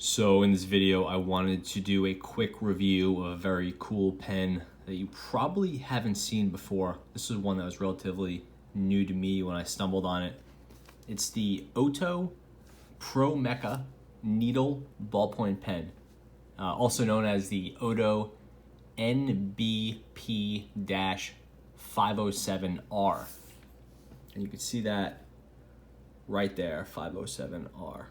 So in this video, I wanted to do a quick review of a very cool pen that you probably haven't seen before. This is one that was relatively new to me when I stumbled on it. It's the Ohto Promecha needle ballpoint pen, also known as the Ohto NBP-507R. And you can see that right there, 507R.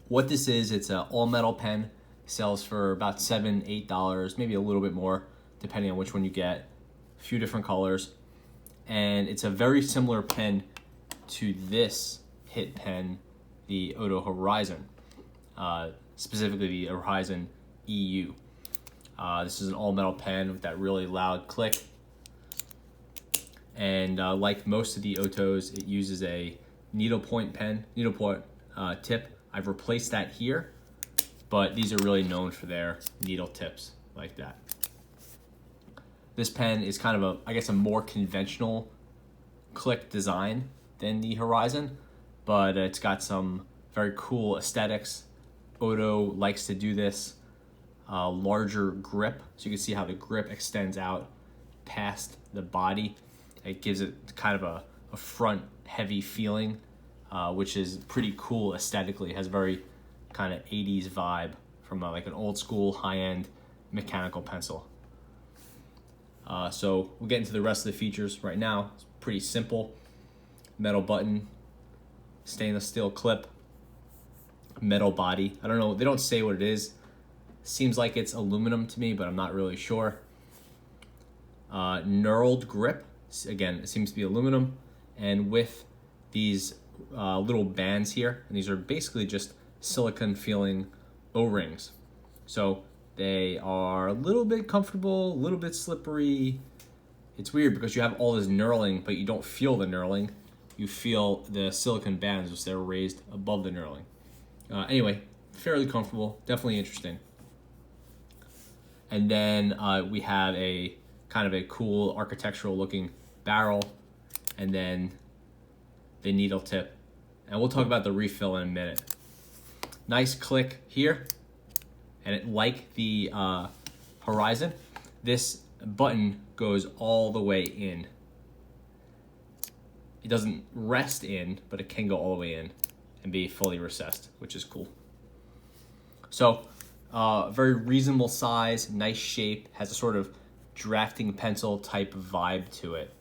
What this is, it's an all-metal pen, sells for about $7, $8, maybe a little bit more, depending on which one you get. A few different colors. And it's a very similar pen to this hit pen, the Ohto Horizon, specifically the Horizon EU. This is an all-metal pen with that really loud click. And like most of the Ohtos, it uses a needlepoint tip. I've replaced that here, but these are really known for their needle tips like that. This pen is kind of a more conventional click design than the Horizon, but it's got some very cool aesthetics. Ohto likes to do this larger grip, so you can see how the grip extends out past the body. It gives it kind of a front heavy feeling, which is pretty cool aesthetically. It has a very kind of 80s vibe from like an old school high-end mechanical pencil. So we'll get into the rest of the features right now. It's pretty simple. Metal button, stainless steel clip, metal body. I don't know, they don't say what it is. Seems like it's aluminum to me, but I'm not really sure. Knurled grip, again, it seems to be aluminum, and with these little bands here, and these are basically just silicone feeling O-rings. So they are a little bit comfortable, a little bit slippery. It's weird because you have all this knurling, but you don't feel the knurling. You feel the silicone bands as they're raised above the knurling. Anyway, fairly comfortable, definitely interesting. And then we have a kind of a cool architectural looking barrel, and then the needle tip. And we'll talk about the refill in a minute. Nice click here. And it, like the Horizon, this button goes all the way in. It doesn't rest in, but it can go all the way in and be fully recessed, which is cool. So, very reasonable size, nice shape, has a sort of drafting pencil type vibe to it.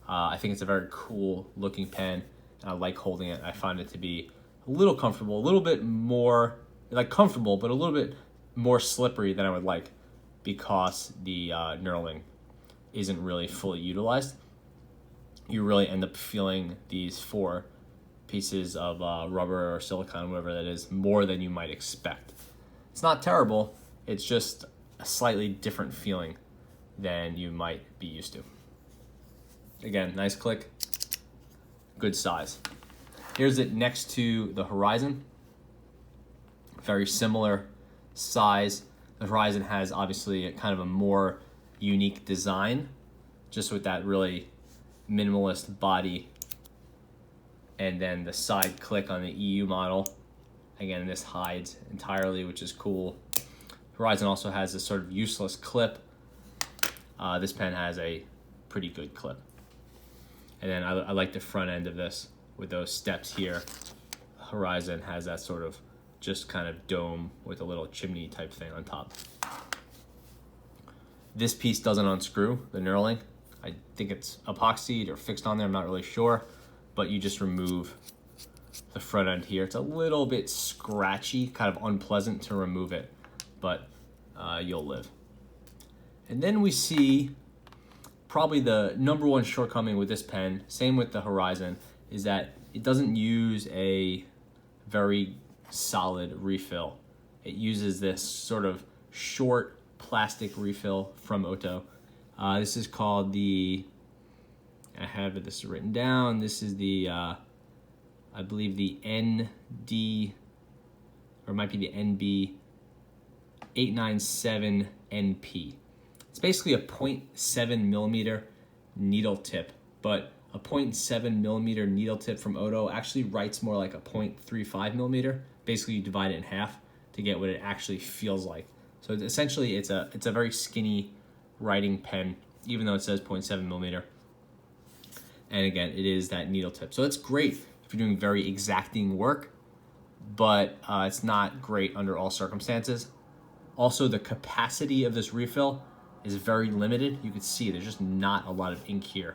I think it's a very cool looking pen. I like holding it. I find it to be a little comfortable, a little bit more, like comfortable, but a little bit more slippery than I would like because the knurling isn't really fully utilized. You really end up feeling these 4 pieces of rubber or silicone, whatever that is, more than you might expect. It's not terrible. It's just a slightly different feeling than you might be used to. Again, nice click, good size. Here's it next to the Horizon. Very similar size. The Horizon has obviously a kind of a more unique design, just with that really minimalist body. And then the side click on the EU model. Again, this hides entirely, which is cool. Horizon also has this sort of useless clip. This pen has a pretty good clip. And then I like the front end of this with those steps here. Horizon has that sort of just kind of dome with a little chimney type thing on top. This piece doesn't unscrew, the knurling. I think it's epoxied or fixed on there, I'm not really sure. But you just remove the front end here. It's a little bit scratchy, kind of unpleasant to remove it, but you'll live. And then we see probably the #1 shortcoming with this pen, same with the Horizon, is that it doesn't use a very solid refill. It uses this sort of short plastic refill from Ohto. This is called the, I have this written down, this is the, I believe the ND, or it might be the NB-897NP. It's basically a 0.7 millimeter needle tip, but a 0.7 millimeter needle tip from Ohto actually writes more like a 0.35 millimeter. Basically, you divide it in half to to get what it actually feels like. So essentially it's a very skinny writing pen, even though it says 0.7 millimeter. And again, it is that needle tip. So it's great if you're doing very exacting work, but it's not great under all circumstances. Also, the capacity of this refill is very limited. You can see there's just not a lot of ink here.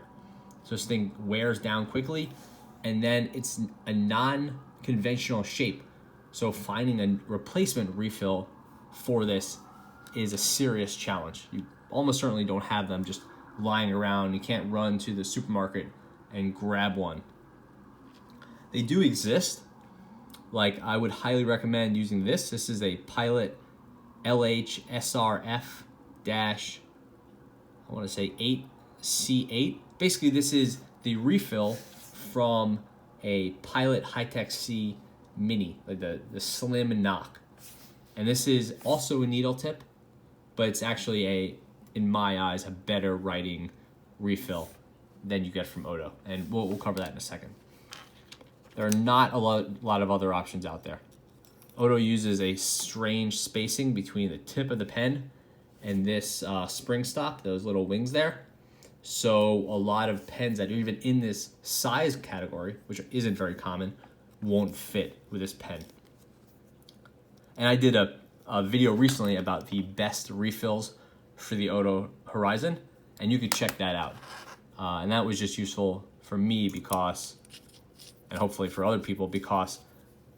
So this thing wears down quickly, and then it's a non-conventional shape. So finding a replacement refill for this is a serious challenge. You almost certainly don't have them just lying around. You can't run to the supermarket and grab one. They do exist. Like, I would highly recommend using this. This is a Pilot LH-SRF- I want to say 8C8. Basically, this is the refill from a Pilot Hi-Tech C Mini, like the slim knock. And this is also a needle tip, but it's actually in my eyes, a better writing refill than you get from Ohto. And we'll cover that in a second. There are not a lot of other options out there. Ohto uses a strange spacing between the tip of the pen and this spring stop, those little wings there. So a lot of pens that are even in this size category, which isn't very common, won't fit with this pen. And I did a video recently about the best refills for the Ohto Horizon, and you could check that out. And that was just useful for me because, and hopefully for other people, because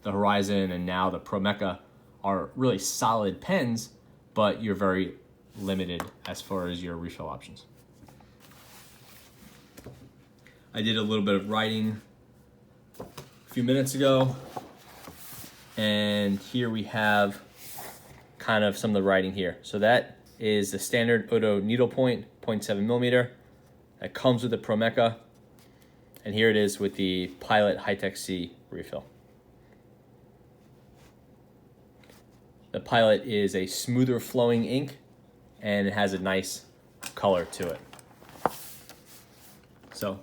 the Horizon and now the Promecha are really solid pens, but you're very limited as far as your refill options. I did a little bit of writing a few minutes ago, and here we have kind of some of the writing here. So that is the standard Ohto needlepoint, 0.7 millimeter. That comes with the Promecha, and here it is with the Pilot Hi-Tech C refill. The Pilot is a smoother flowing ink, and it has a nice color to it. So,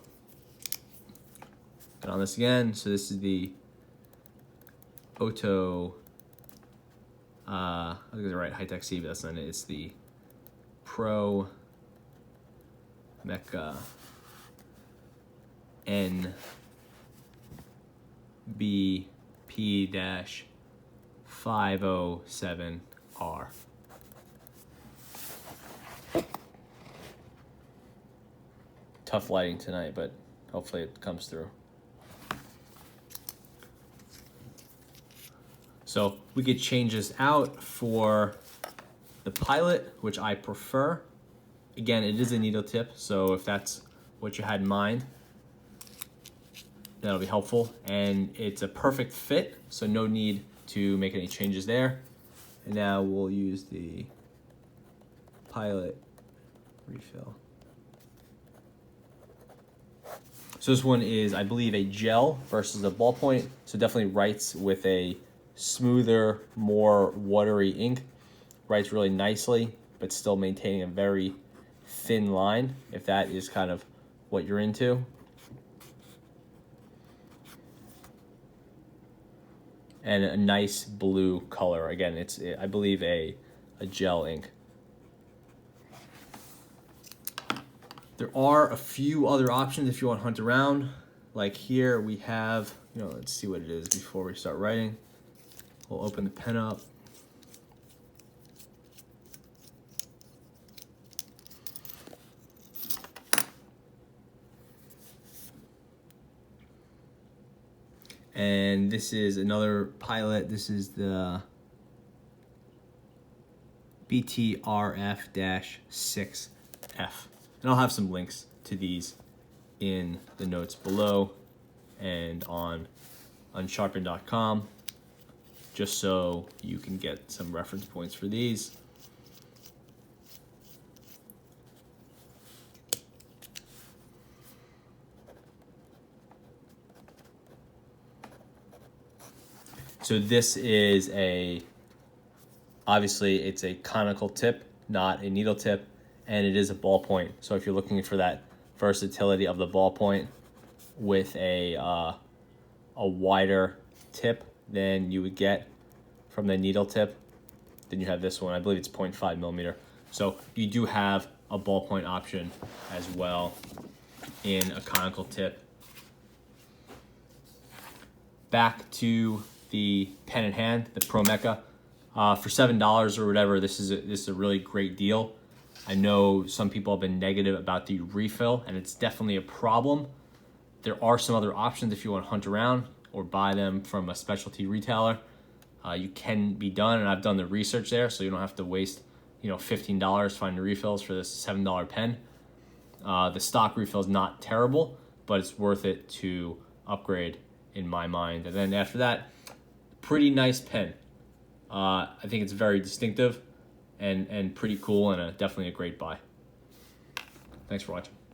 get on this again. So this is the Ohto, I think it's right, Hi-Tech C, but that's not it. It's the Promecha NBP-507R. Tough lighting tonight, but hopefully it comes through. So we could change this out for the Pilot, which I prefer. Again, it is a needle tip, so if that's what you had in mind, that'll be helpful. And it's a perfect fit, so no need to make any changes there. And now we'll use the Pilot refill. So this one is, I believe, a gel versus a ballpoint. So definitely writes with a smoother, more watery ink. Writes really nicely, but still maintaining a very thin line, if that is kind of what you're into. And a nice blue color. Again, it's, I believe, a gel ink. There are a few other options if you want to hunt around. Like here we have, let's see what it is before we start writing. We'll open the pen up. And this is another Pilot. This is the BTRF-6F. And I'll have some links to these in the notes below and on unsharpened.com, just so you can get some reference points for these. So this is obviously it's a conical tip, not a needle tip, and it is a ballpoint. So if you're looking for that versatility of the ballpoint with a wider tip than you would get from the needle tip. Then you have this one, I believe it's 0.5 millimeter. So you do have a ballpoint option as well in a conical tip. Back to the pen in hand, the Promecha. For $7 or whatever, this is a really great deal. I know some people have been negative about the refill, and it's definitely a problem. There are some other options if you want to hunt around or buy them from a specialty retailer. You can be done, and I've done the research there, so you don't have to waste $15 finding refills for this $7 pen. The stock refill is not terrible, but it's worth it to upgrade in my mind. And then after that, pretty nice pen. I think it's very distinctive and pretty cool, and definitely a great buy. Thanks for watching.